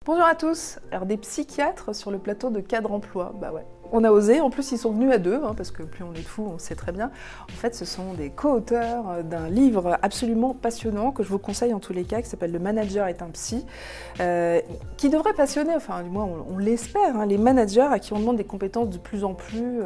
Bonjour à tous. Alors des psychiatres sur le plateau de Cadre Emploi, bah ouais. On a osé, en plus ils sont venus à deux, parce que plus on est de fous, on sait très bien. En fait, ce sont des co-auteurs d'un livre absolument passionnant que je vous conseille en tous les cas, qui s'appelle « Le manager est un psy », qui devrait passionner, enfin du moins on l'espère, les managers à qui on demande des compétences de plus en plus,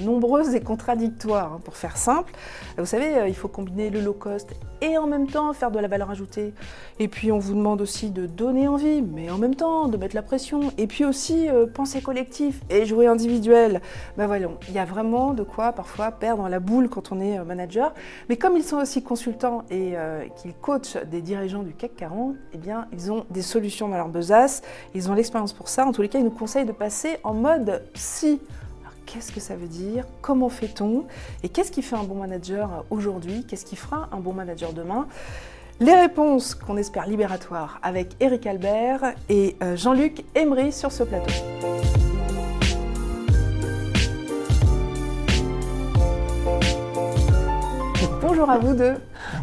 nombreuses et contradictoires. Pour faire simple, vous savez, il faut combiner le low cost et en même temps faire de la valeur ajoutée. Et puis on vous demande aussi de donner envie, mais en même temps de mettre la pression. Et puis aussi penser collectif et jouer individuel. Ben voyons, il y a vraiment de quoi parfois perdre la boule quand on est manager. Mais comme ils sont aussi consultants et qu'ils coachent des dirigeants du CAC 40, eh bien ils ont des solutions dans leur besace. Ils ont l'expérience pour ça. En tous les cas, ils nous conseillent de passer en mode psy. Qu'est-ce que ça veut dire? Comment fait-on? Et qu'est-ce qui fait un bon manager aujourd'hui? Qu'est-ce qui fera un bon manager demain? Les réponses qu'on espère libératoires avec Eric Albert et Jean-Luc Emery sur ce plateau. Bonjour à vous deux.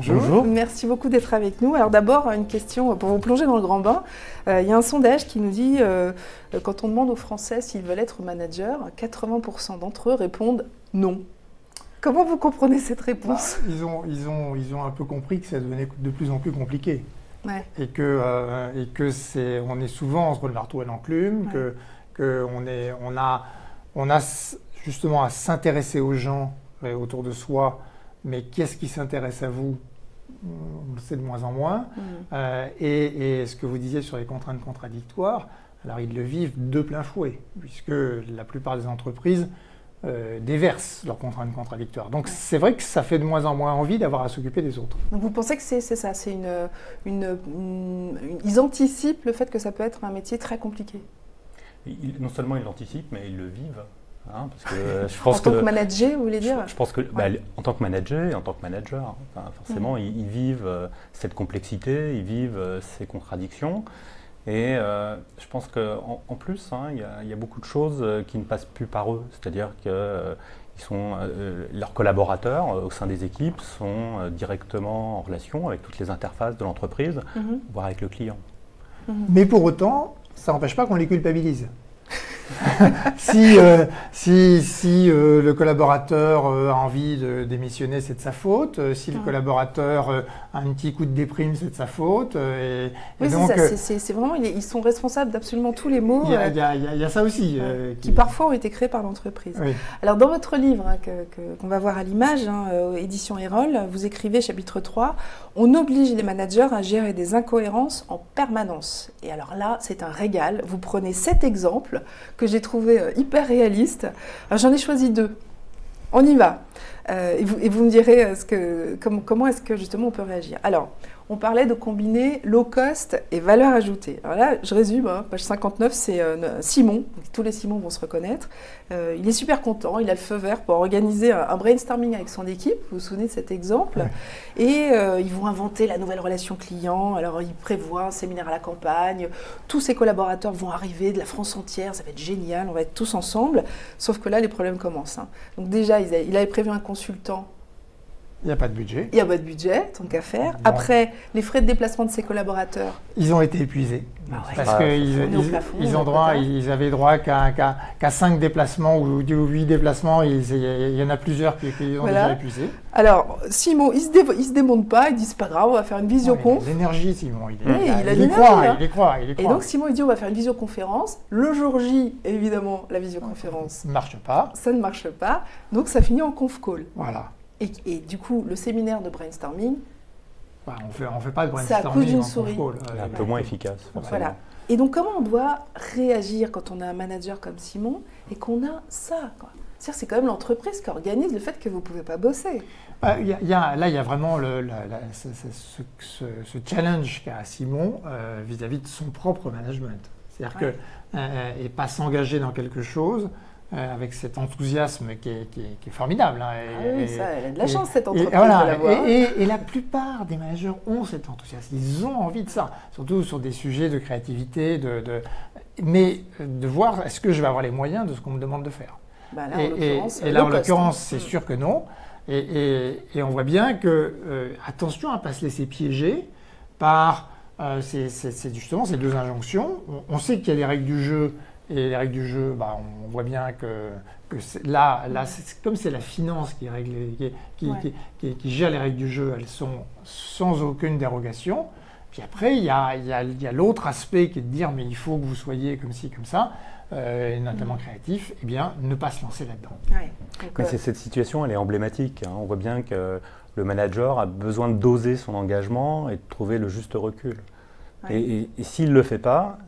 Bonjour. Merci beaucoup d'être avec nous. Alors d'abord, une question pour vous plonger dans le grand bain. Il y a un sondage qui nous dit, quand on demande aux Français s'ils veulent être managers, 80% d'entre eux répondent non. Comment vous comprenez cette réponse? Ils ont un peu compris que ça devenait de plus en plus compliqué. Ouais. Et que on est souvent entre le marteau et l'enclume, ouais. on a justement à s'intéresser aux gens autour de soi. Mais qu'est-ce qui s'intéresse à vous? On le sait de moins en moins. Et ce que vous disiez sur les contraintes contradictoires, alors ils le vivent de plein fouet, puisque la plupart des entreprises déversent leurs contraintes contradictoires. Donc c'est vrai que ça fait de moins en moins envie d'avoir à s'occuper des autres. Donc vous pensez que c'est ça, ils anticipent le fait que ça peut être un métier très compliqué? Non seulement ils l'anticipent, mais ils le vivent. Parce que je pense en tant que manager, vous voulez dire? Je pense que en tant que manager et en tant que manager, forcément, ils vivent cette complexité, ils vivent ces contradictions. Et je pense qu'en plus, il y a beaucoup de choses qui ne passent plus par eux. C'est-à-dire que leurs collaborateurs au sein des équipes sont directement en relation avec toutes les interfaces de l'entreprise, voire avec le client. Mais pour autant, ça n'empêche pas qu'on les culpabilise. si le collaborateur a envie de démissionner, c'est de sa faute. Si le collaborateur a un petit coup de déprime, c'est de sa faute. Oui, donc, c'est vraiment, ils sont responsables d'absolument tous les maux. Il y a ça aussi. Qui parfois ont été créés par l'entreprise. Oui. Alors dans votre livre, qu'on va voir à l'image, édition Erol, vous écrivez chapitre 3, on oblige les managers à gérer des incohérences en permanence. Et alors là, c'est un régal. Vous prenez 7 exemples que j'ai trouvé hyper réaliste. J'en ai choisi 2. On y va. Et vous me direz comment est-ce que justement on peut réagir. Alors, on parlait de combiner low cost et valeur ajoutée. Alors là, je résume, page 59, c'est Simon. Tous les Simons vont se reconnaître. Il est super content, il a le feu vert pour organiser un brainstorming avec son équipe. Vous vous souvenez de cet exemple? Ouais. Et ils vont inventer la nouvelle relation client. Alors, il prévoit un séminaire à la campagne. Tous ses collaborateurs vont arriver de la France entière. Ça va être génial, on va être tous ensemble. Sauf que là, les problèmes commencent. Donc déjà, il avait prévu un consultant. Il n'y a pas de budget. Il n'y a pas de budget, tant qu'à faire. Non. Après, les frais de déplacement de ses collaborateurs. Ils ont été épuisés. Ouais. Parce qu'ils avaient droit qu'à 5 déplacements ou 8 déplacements. Il y en a plusieurs qui ont déjà épuisé. Alors, Simon, il se démonte pas. Il dit c'est pas grave, on va faire une visioconf. L'énergie, Simon. Il y croit. Et donc, Simon, il dit on va faire une visioconférence. Le jour J, évidemment, la visioconférence ne marche pas. Ça ne marche pas. Donc, ça finit en conf call. Voilà. Et du coup, le séminaire de brainstorming, on fait pas de brainstorming. C'est à cause d'une souris. C'est un peu moins efficace, forcément. Voilà. Et donc, comment on doit réagir quand on a un manager comme Simon et qu'on a ça, quoi? C'est-à-dire, c'est quand même l'entreprise qui organise le fait que vous ne pouvez pas bosser. Là, il y a vraiment ce challenge qu'a Simon vis-à-vis de son propre management. C'est-à-dire et pas s'engager dans quelque chose avec cet enthousiasme qui est formidable. Ça, elle a de la chance, cette entreprise, de l'avoir. Et la plupart des managers ont cet enthousiasme. Ils ont envie de ça, surtout sur des sujets de créativité, mais de voir est-ce que je vais avoir les moyens de ce qu'on me demande de faire. Là, en l'occurrence, c'est sûr que non. Et on voit bien que, attention à ne pas se laisser piéger par c'est justement ces deux injonctions. On sait qu'il y a des règles du jeu, et les règles du jeu, on voit bien que comme c'est la finance qui gère les règles du jeu, elles sont sans aucune dérogation. Puis après, il y a l'autre aspect qui est de dire, mais il faut que vous soyez comme ci, comme ça, et notamment créatif, eh bien, ne pas se lancer là-dedans. Ouais. Mais cette situation, elle est emblématique. On voit bien que le manager a besoin de doser son engagement et de trouver le juste recul. Ouais. Et s'il ne le fait pas,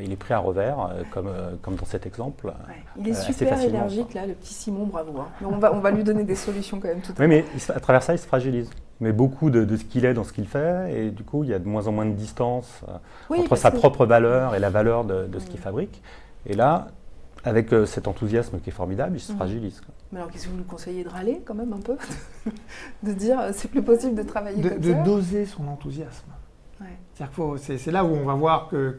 il est pris à revers, comme dans cet exemple. Ouais. Il est super énergique, là, le petit Simon, bravo. Hein. Mais on va lui donner des solutions quand même tout à l'heure. Oui, mais à travers ça, il se fragilise. Mais beaucoup de ce qu'il est dans ce qu'il fait, et du coup, il y a de moins en moins de distance entre sa propre valeur et la valeur de ce qu'il fabrique. Et là, avec cet enthousiasme qui est formidable, il se fragilise. Mais alors, qu'est-ce que vous nous conseillez de râler quand même un peu de dire, c'est plus possible de travailler comme ça. De doser son enthousiasme. Ouais. C'est là où on va voir que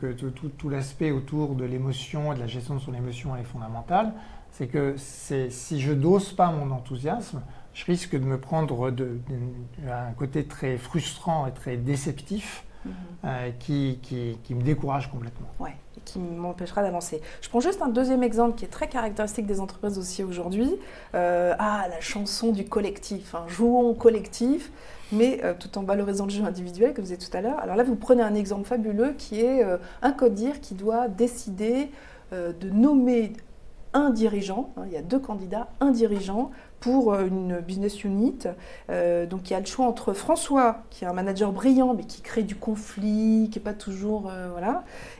tout l'aspect autour de l'émotion et de la gestion de son émotion est fondamental. C'est que si je dose pas mon enthousiasme, je risque de me prendre un côté très frustrant et très déceptif qui me décourage complètement. Oui, et qui m'empêchera d'avancer. Je prends juste un deuxième exemple qui est très caractéristique des entreprises aussi aujourd'hui. La chanson du collectif. Hein. Jouons au collectif, mais tout en valorisant le jeu individuel, comme vous disiez tout à l'heure. Alors là, vous prenez un exemple fabuleux qui est un codir qui doit décider de nommer un dirigeant, il y a 2 candidats, un dirigeant pour une business unit. Donc il y a le choix entre François, qui est un manager brillant, mais qui crée du conflit, qui n'est pas toujours...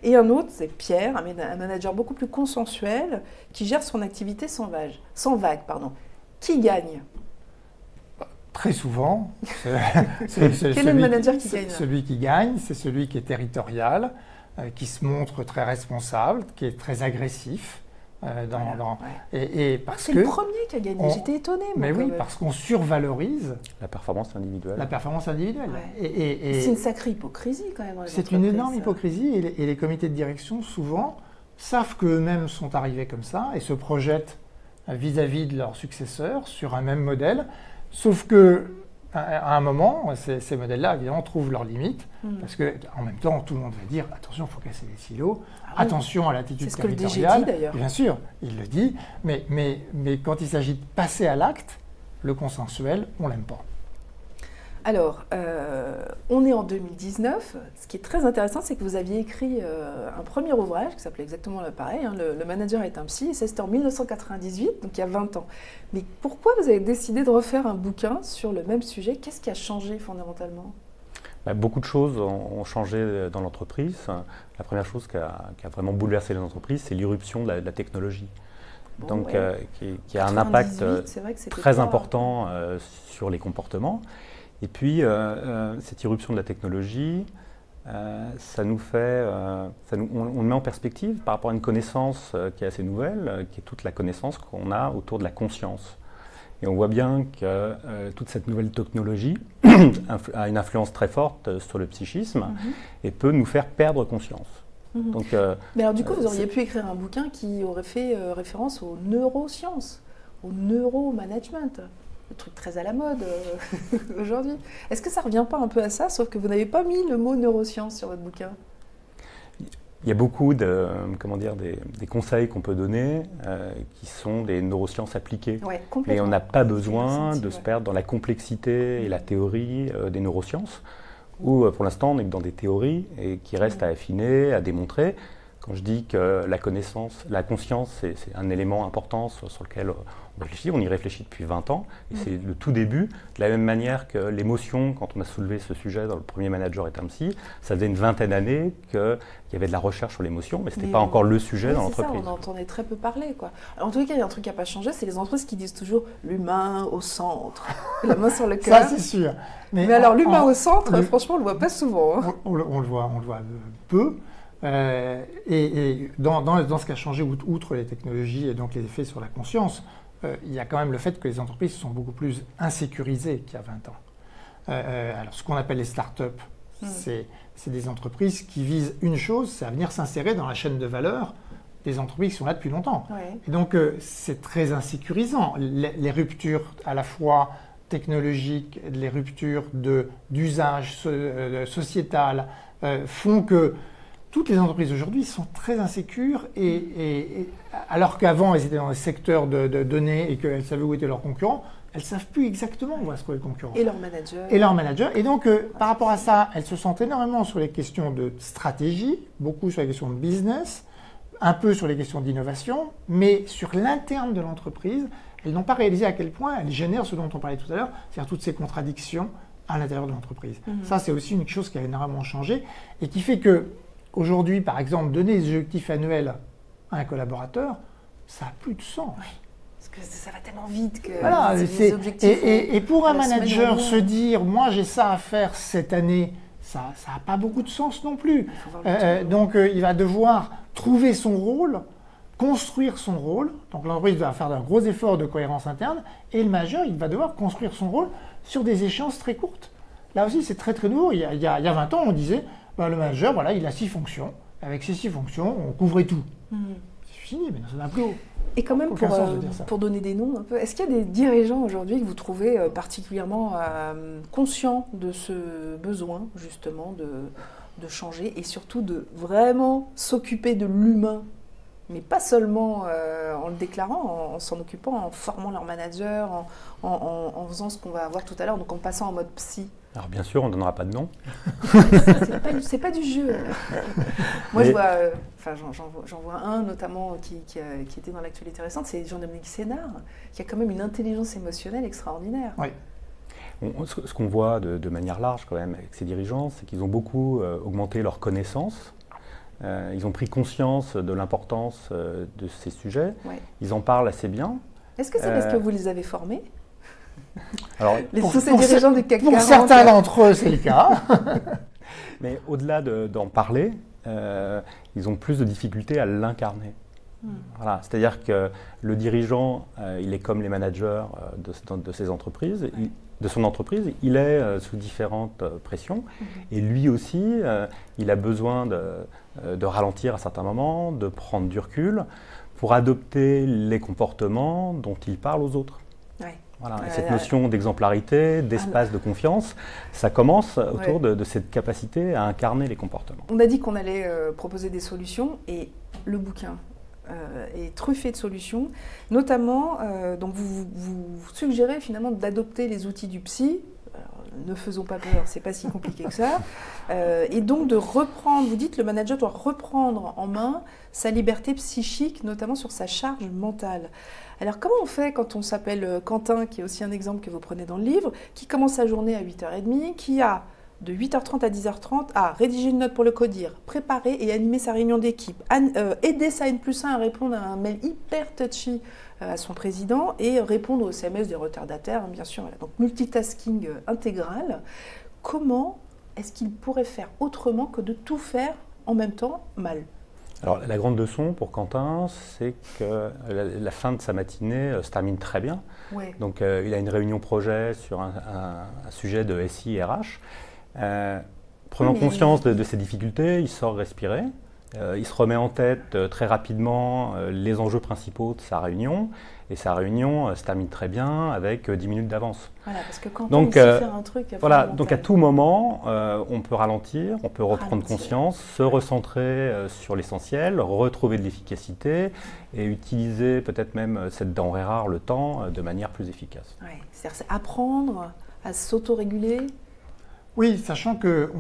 et un autre, c'est Pierre, un manager beaucoup plus consensuel, qui gère son activité sans vague. Qui gagne ? Très souvent, Quel est le manager qui gagne ? Celui qui gagne, c'est celui qui est territorial, qui se montre très responsable, qui est très agressif. C'est le premier qui a gagné, j'étais étonnée. Mais oui, parce qu'on survalorise la performance individuelle. Ouais. C'est une sacrée hypocrisie quand même. C'est une énorme hypocrisie et les comités de direction, souvent, savent qu'eux-mêmes sont arrivés comme ça et se projettent vis-à-vis de leurs successeurs sur un même modèle, sauf que à un moment, ces modèles-là, évidemment, trouvent leurs limites, parce qu'en même temps, tout le monde va dire « attention, il faut casser les silos, attention à l'attitude territoriale ». C'est ce que le DG dit, d'ailleurs. Bien sûr, il le dit, mais quand il s'agit de passer à l'acte, le consensuel, on ne l'aime pas. Alors, on est en 2019. Ce qui est très intéressant, c'est que vous aviez écrit un premier ouvrage qui s'appelait exactement pareil, Le manager est un psy, et ça c'était en 1998, donc il y a 20 ans. Mais pourquoi vous avez décidé de refaire un bouquin sur le même sujet ? Qu'est-ce qui a changé fondamentalement ? Beaucoup de choses ont changé dans l'entreprise. La première chose qui a vraiment bouleversé les entreprises, c'est l'irruption de la technologie. Qui a un impact très important sur les comportements. Et puis, cette irruption de la technologie, on le met en perspective par rapport à une connaissance qui est assez nouvelle, qui est toute la connaissance qu'on a autour de la conscience. Et on voit bien que toute cette nouvelle technologie a une influence très forte sur le psychisme et peut nous faire perdre conscience. Donc, mais alors du coup, vous auriez pu écrire un bouquin qui aurait fait référence aux neurosciences, au neuromanagement. Le truc très à la mode aujourd'hui. Est-ce que ça ne revient pas un peu à ça, sauf que vous n'avez pas mis le mot neurosciences sur votre bouquin ? Il y a beaucoup des conseils qu'on peut donner qui sont des neurosciences appliquées. Ouais, et on n'a pas besoin de se perdre dans la complexité et la théorie des neurosciences, où pour l'instant on est dans des théories et qui restent à affiner, à démontrer. Quand je dis que la conscience, c'est un élément important sur lequel on réfléchit, on y réfléchit depuis 20 ans, et c'est le tout début. De la même manière que l'émotion, quand on a soulevé ce sujet dans le premier manager est un psy, ça faisait une vingtaine d'années qu'il y avait de la recherche sur l'émotion, mais ce n'était pas encore le sujet dans l'entreprise. C'est ça, on entendait très peu parler, quoi. Alors, en tout cas, il y a un truc qui n'a pas changé, c'est les entreprises qui disent toujours l'humain au centre, la main sur le cœur. Ça, c'est sûr. Mais alors, l'humain au centre, franchement, on ne le voit pas souvent. Hein. On le voit peu. Et dans ce qui a changé, outre les technologies et donc les effets sur la conscience, il y a quand même le fait que les entreprises sont beaucoup plus insécurisées qu'il y a 20 ans. Alors, ce qu'on appelle les startups, c'est des entreprises qui visent une chose, c'est à venir s'insérer dans la chaîne de valeur des entreprises qui sont là depuis longtemps. Ouais. Et donc, c'est très insécurisant. Les ruptures à la fois technologiques, les ruptures d'usage sociétal, font que toutes les entreprises aujourd'hui sont très insécures, alors qu'avant, elles étaient dans des secteurs de données et qu'elles savaient où étaient leurs concurrents, elles ne savent plus exactement où est-ce qu'est le concurrent. Et leurs managers. Et leurs managers. Et donc, par rapport à ça, elles se sentent énormément sur les questions de stratégie, beaucoup sur les questions de business, un peu sur les questions d'innovation, mais sur l'interne de l'entreprise, elles n'ont pas réalisé à quel point elles génèrent ce dont on parlait tout à l'heure, c'est-à-dire toutes ces contradictions à l'intérieur de l'entreprise. Ça, c'est aussi une chose qui a énormément changé et qui fait que aujourd'hui, par exemple, donner des objectifs annuels à un collaborateur, ça n'a plus de sens. Oui, parce que ça va tellement vite que voilà, les objectifs... Et pour un manager se dire, moi j'ai ça à faire cette année, ça n'a pas beaucoup de sens non plus. Donc il va devoir trouver son rôle, construire son rôle. Donc l'entreprise va faire un gros effort de cohérence interne et le manager, il va devoir construire son rôle sur des échéances très courtes. Là aussi, c'est très très nouveau. Il y a 20 ans, on disait, ben, le manager, voilà, il a 6 fonctions. Avec ces 6 fonctions, on couvrait tout. C'est fini, mais ça n'a plus haut. Et quand même, pour donner des noms un peu, est-ce qu'il y a des dirigeants aujourd'hui que vous trouvez particulièrement conscients de ce besoin, justement, de changer et surtout de vraiment s'occuper de l'humain, mais pas seulement en le déclarant, en s'en occupant, en formant leur manager, en faisant ce qu'on va voir tout à l'heure, donc en passant en mode psy? Alors bien sûr, on ne donnera pas de nom. C'est pas du jeu. Moi, je vois, j'en vois un notamment qui était dans l'actualité récente, c'est Jean-Dominique Sénard, qui a quand même une intelligence émotionnelle extraordinaire. Oui. Ce qu'on voit de manière large quand même avec ces dirigeants, c'est qu'ils ont beaucoup augmenté leurs connaissances. Ils ont pris conscience de l'importance de ces sujets. Ouais. Ils en parlent assez bien. Est-ce que c'est parce que vous les avez formés? Alors, tous ces dirigeants du CAC 40. Pour certains d'entre eux, c'est le cas. Mais au-delà d'en parler, ils ont plus de difficultés à l'incarner. Voilà. C'est-à-dire que le dirigeant, il est comme les managers de ses entreprises, de son entreprise, il est sous différentes pressions. Et lui aussi, il a besoin de ralentir à certains moments, de prendre du recul pour adopter les comportements dont il parle aux autres. Ouais. Voilà. Et cette notion d'exemplarité, d'espace de confiance, ça commence autour de cette capacité à incarner les comportements. On a dit qu'on allait proposer des solutions et le bouquin est truffé de solutions. Notamment, donc vous suggérez finalement d'adopter les outils du psy. Alors, ne faisons pas peur, c'est pas si compliqué que ça. Et donc de reprendre, vous dites le manager doit reprendre en main sa liberté psychique, notamment sur sa charge mentale. Alors comment on fait quand on s'appelle Quentin, qui est aussi un exemple que vous prenez dans le livre, qui commence sa journée à 8h30, qui a de 8h30 à 10h30 à rédiger une note pour le codir, préparer et animer sa réunion d'équipe, aider sa N+1 à répondre à un mail hyper touchy à son président et répondre aux SMS des retardataires, hein, bien sûr. Voilà. Donc multitasking intégral. Comment est-ce qu'il pourrait faire autrement que de tout faire en même temps mal? Alors, la grande leçon pour Quentin, c'est que la fin de sa matinée se termine très bien. Ouais. Donc, il a une réunion projet sur un sujet de SI et RH. Prenant conscience de ces difficultés, il sort respirer. Il se remet en tête très rapidement les enjeux principaux de sa réunion. Et sa réunion se termine très bien avec 10 minutes d'avance. Voilà, parce que quand on sait faire un truc... Voilà, donc à tout moment, on peut ralentir, on peut reprendre conscience, se recentrer sur l'essentiel, retrouver de l'efficacité et utiliser peut-être même cette denrée rare, le temps, de manière plus efficace. Ouais, c'est-à-dire apprendre à s'autoréguler. Oui, sachant que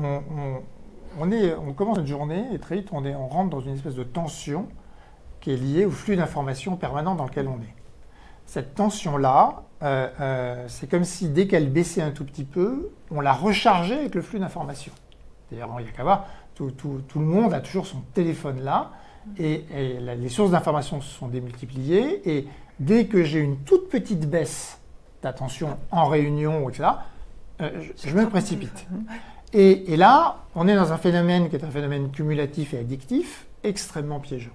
on commence notre journée et très vite on rentre dans une espèce de tension qui est liée au flux d'informations permanent dans lequel on est. Cette tension-là, c'est comme si dès qu'elle baissait un tout petit peu, on la rechargeait avec le flux d'informations. D'ailleurs, il n'y a qu'à voir, tout le monde a toujours son téléphone là, et les sources d'informations se sont démultipliées, et dès que j'ai une toute petite baisse d'attention en réunion, etc., je me précipite. Et là, on est dans un phénomène qui est un phénomène cumulatif et addictif, extrêmement piégeant.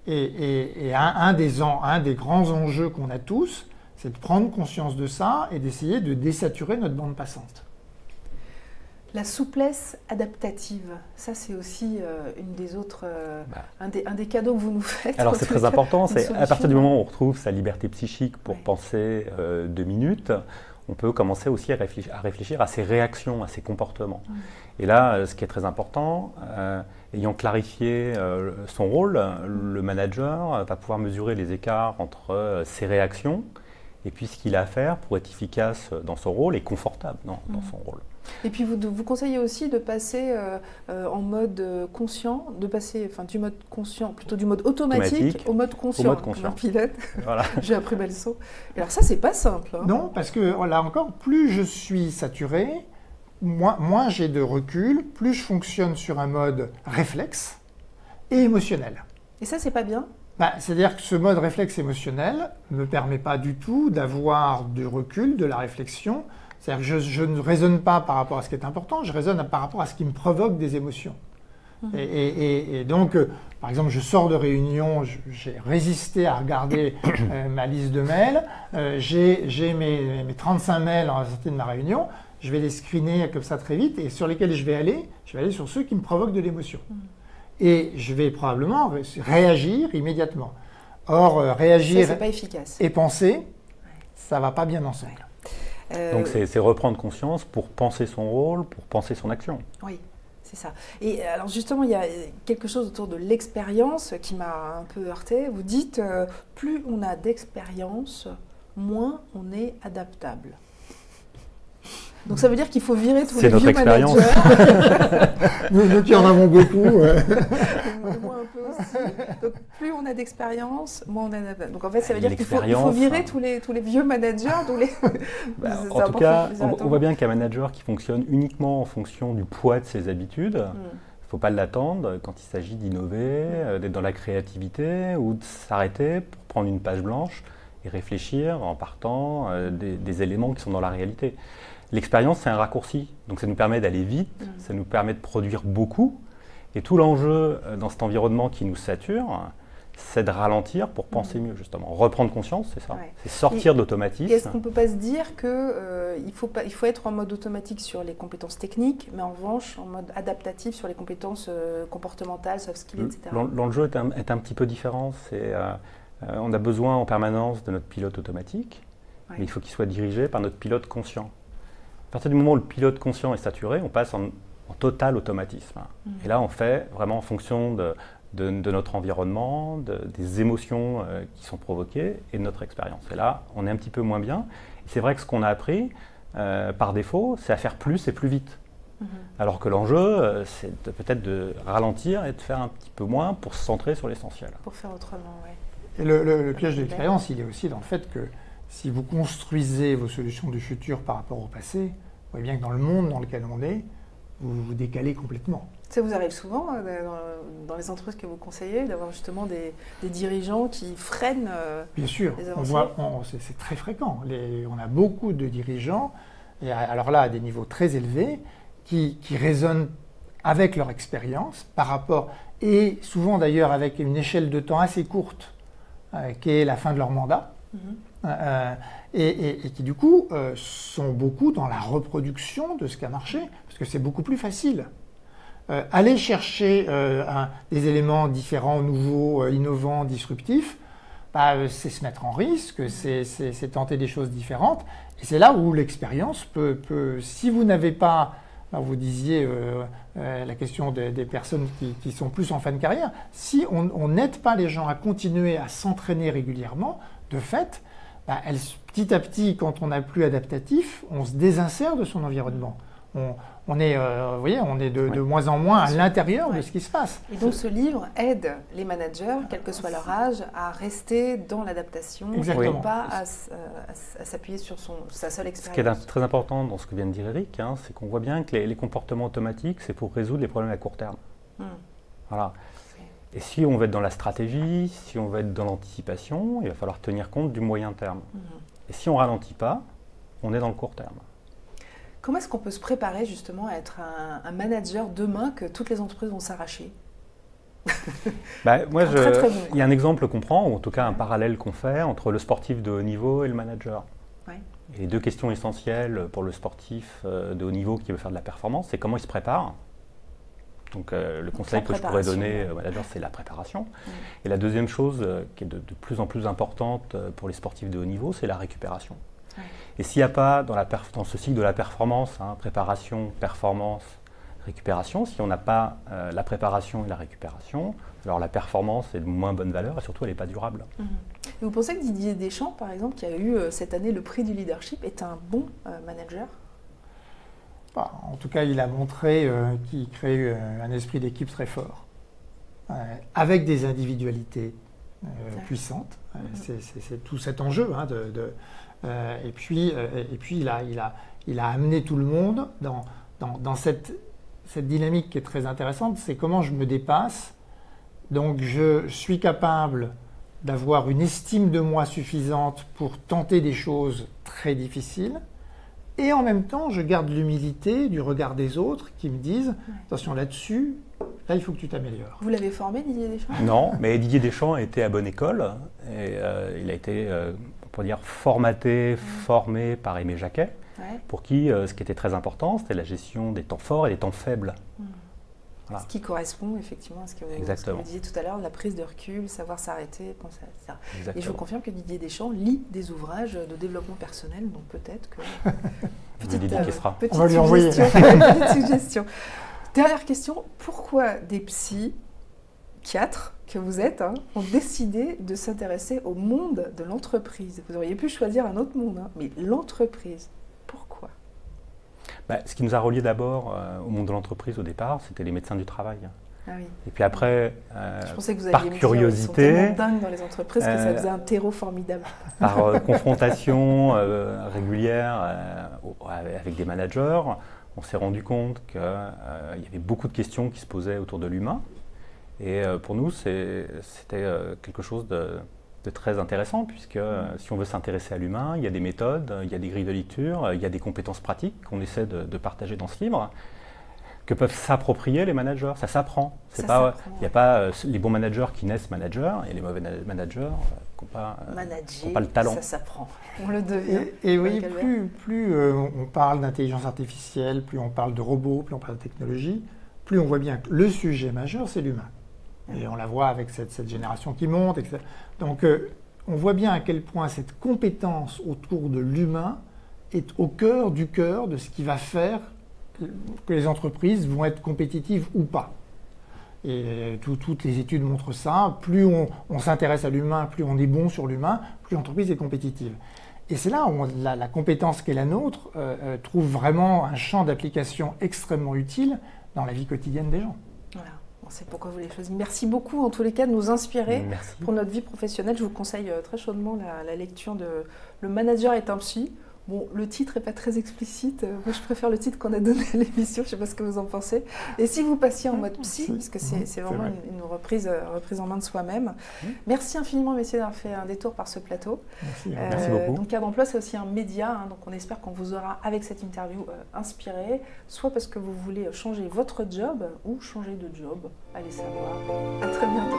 Et un des grands enjeux qu'on a tous, c'est de prendre conscience de ça et d'essayer de désaturer notre bande passante. La souplesse adaptative, ça c'est aussi une des autres, un des cadeaux que vous nous faites. Alors c'est très important, c'est à partir du moment où on retrouve sa liberté psychique pour penser 2 minutes, on peut commencer aussi à réfléchir à ses réactions, à ses comportements. Et là, ce qui est très important, ayant clarifié son rôle, le manager va pouvoir mesurer les écarts entre ses réactions et puis ce qu'il a à faire pour être efficace dans son rôle et confortable dans son rôle. Et puis vous conseillez aussi de passer en mode conscient, de passer du mode conscient, plutôt du mode automatique au mode conscient. Comme un pilote. Voilà. J'ai appris belle saut. Et alors ça, c'est pas simple. Hein. Non, parce que là encore, plus je suis saturé, moins j'ai de recul, plus je fonctionne sur un mode réflexe et émotionnel. Et ça, c'est pas bien? C'est-à-dire que ce mode réflexe émotionnel ne me permet pas du tout d'avoir du recul, de la réflexion. C'est-à-dire que je ne raisonne pas par rapport à ce qui est important, je raisonne par rapport à ce qui me provoque des émotions. Et donc, par exemple, je sors de réunion, j'ai résisté à regarder ma liste de mails, j'ai mes 35 mails en sortie de ma réunion, je vais les screener comme ça très vite, et sur lesquels je vais aller sur ceux qui me provoquent de l'émotion. Et je vais probablement réagir immédiatement. Or, réagir c'est pas efficace. Et penser, ça ne va pas bien ensemble. Donc c'est reprendre conscience pour penser son rôle, pour penser son action. Oui, c'est ça. Et alors justement, il y a quelque chose autour de l'expérience qui m'a un peu heurtée. Vous dites, plus on a d'expérience, moins on est adaptable. Donc ça veut dire qu'il faut virer tous les vieux managers. Nous qui en avons beaucoup. Moi un peu aussi. Donc plus on a d'expérience, moins on est adaptable. Donc en fait ça veut dire qu'il faut virer tous les vieux managers. En tout cas, on voit bien qu'un manager qui fonctionne uniquement en fonction du poids de ses habitudes, il ne faut pas l'attendre quand il s'agit d'innover, d'être dans la créativité ou de s'arrêter pour prendre une page blanche et réfléchir en partant des éléments qui sont dans la réalité. L'expérience, c'est un raccourci, donc ça nous permet d'aller vite, ça nous permet de produire beaucoup, et tout l'enjeu dans cet environnement qui nous sature, c'est de ralentir pour penser mieux, justement. Reprendre conscience, c'est ça, c'est sortir de l'automatisme. Est-ce qu'on ne peut pas se dire qu'il faut être en mode automatique sur les compétences techniques, mais en revanche en mode adaptatif sur les compétences comportementales, soft skills, etc. L'enjeu est un petit peu différent, on a besoin en permanence de notre pilote automatique, mais il faut qu'il soit dirigé par notre pilote conscient. À partir du moment où le pilote conscient est saturé, on passe en total automatisme. Et là, on fait vraiment en fonction de notre environnement, des émotions qui sont provoquées et de notre expérience. Et là, on est un petit peu moins bien. Et c'est vrai que ce qu'on a appris, par défaut, c'est à faire plus et plus vite. Alors que l'enjeu, c'est peut-être de ralentir et de faire un petit peu moins pour se centrer sur l'essentiel. Pour faire autrement, oui. Et le piège de l'expérience, il est aussi dans le fait que si vous construisez vos solutions du futur par rapport au passé, vous voyez bien que dans le monde dans lequel on est, vous vous décalez complètement. Ça vous arrive souvent dans les entreprises que vous conseillez d'avoir justement des dirigeants qui freinent Bien sûr, c'est très fréquent. On a beaucoup de dirigeants, et alors là à des niveaux très élevés, qui raisonnent avec leur expérience par rapport, et souvent d'ailleurs avec une échelle de temps assez courte, qui est la fin de leur mandat. Et qui du coup sont beaucoup dans la reproduction de ce qui a marché, parce que c'est beaucoup plus facile. Aller chercher des éléments différents, nouveaux, innovants, disruptifs, c'est se mettre en risque, c'est tenter des choses différentes. Et c'est là où l'expérience peut, si vous n'avez pas, vous disiez la question des personnes qui sont plus en fin de carrière, si on n'aide pas les gens à continuer à s'entraîner régulièrement, de fait, petit à petit, quand on n'est plus adaptatif, on se désinsère de son environnement. On est, vous voyez, on est de moins en moins à l'intérieur de ce qui se passe. Et donc ce livre aide les managers, quel que soit leur âge, à rester dans l'adaptation et non pas à s'appuyer sur sa seule expérience. Ce qui est très important dans ce que vient de dire Eric, c'est qu'on voit bien que les comportements automatiques, c'est pour résoudre les problèmes à court terme. Voilà. Et si on veut être dans la stratégie, si on veut être dans l'anticipation, il va falloir tenir compte du moyen terme. Et si on ne ralentit pas, on est dans le court terme. Comment est-ce qu'on peut se préparer justement à être un manager demain que toutes les entreprises vont s'arracher? Il y a un exemple qu'on prend, ou en tout cas un parallèle qu'on fait entre le sportif de haut niveau et le manager. Et les deux questions essentielles pour le sportif de haut niveau qui veut faire de la performance, c'est comment il se prépare. Donc le conseil que je pourrais donner au manager, c'est la préparation. Et la deuxième chose qui est de plus en plus importante pour les sportifs de haut niveau, c'est la récupération. Ouais. Et s'il n'y a pas dans ce cycle de la performance, préparation, performance, récupération, si on n'a pas la préparation et la récupération, alors la performance est de moins bonne valeur et surtout elle n'est pas durable. Et vous pensez que Didier Deschamps, par exemple, qui a eu cette année le prix du leadership, est un bon manager? En tout cas, il a montré qu'il crée un esprit d'équipe très fort, avec des individualités puissantes. C'est tout cet enjeu. Et puis il a amené tout le monde dans cette dynamique qui est très intéressante. C'est comment je me dépasse. Donc je suis capable d'avoir une estime de moi suffisante pour tenter des choses très difficiles. Et en même temps, je garde l'humilité du regard des autres qui me disent « Attention, là-dessus, là, il faut que tu t'améliores. » Vous l'avez formé, Didier Deschamps? Non, mais Didier Deschamps était à bonne école. Et, il a été, on peut dire, formé par Aimé Jacquet, pour qui, ce qui était très important, c'était la gestion des temps forts et des temps faibles. Voilà. Ce qui correspond effectivement à ce que vous disiez tout à l'heure, la prise de recul, savoir s'arrêter, penser à ça. Exactement. Et je vous confirme que Didier Deschamps lit des ouvrages de développement personnel, donc peut-être que... petite suggestion. Dernière question, pourquoi des psychiatres que vous êtes ont décidé de s'intéresser au monde de l'entreprise? Vous auriez pu choisir un autre monde, mais l'entreprise, pourquoi? Ce qui nous a reliés d'abord au monde de l'entreprise au départ, c'était les médecins du travail. Ah oui. Et puis après, je pensais que vous par alliez curiosité, ils sont tellement dingues dans les entreprises que ça faisait un terreau formidable. Par confrontation régulière avec des managers, on s'est rendu compte qu'il y avait beaucoup de questions qui se posaient autour de l'humain. Et pour nous, c'était quelque chose de très intéressant, puisque si on veut s'intéresser à l'humain, il y a des méthodes, il y a des grilles de lecture, il y a des compétences pratiques qu'on essaie de partager dans ce livre, que peuvent s'approprier les managers. Ça s'apprend. Il n'y a pas les bons managers qui naissent managers et les mauvais managers qui n'ont pas le talent. Ça s'apprend. On le devient. Et oui, plus on parle d'intelligence artificielle, plus on parle de robots, plus on parle de technologie, plus on voit bien que le sujet majeur, c'est l'humain. Et on la voit avec cette génération qui monte, etc. Donc, on voit bien à quel point cette compétence autour de l'humain est au cœur de ce qui va faire que les entreprises vont être compétitives ou pas. Et toutes les études montrent ça. Plus on s'intéresse à l'humain, plus on est bon sur l'humain, plus l'entreprise est compétitive. Et c'est là où la compétence qui est la nôtre trouve vraiment un champ d'application extrêmement utile dans la vie quotidienne des gens. Voilà. C'est pourquoi vous l'avez choisi. Merci beaucoup en tous les cas de nous inspirer pour notre vie professionnelle. Je vous conseille très chaudement la lecture de Le manager est un psy. Bon, le titre n'est pas très explicite. Moi, je préfère le titre qu'on a donné à l'émission. Je ne sais pas ce que vous en pensez. Et si vous passiez en mode psy, parce que c'est vraiment une reprise en main de soi-même. Merci infiniment, messieurs, d'avoir fait un détour par ce plateau. Merci beaucoup. Donc, Cadre Emploi, c'est aussi un média. Donc, on espère qu'on vous aura, avec cette interview, inspiré, soit parce que vous voulez changer votre job ou changer de job. Allez savoir. À très bientôt.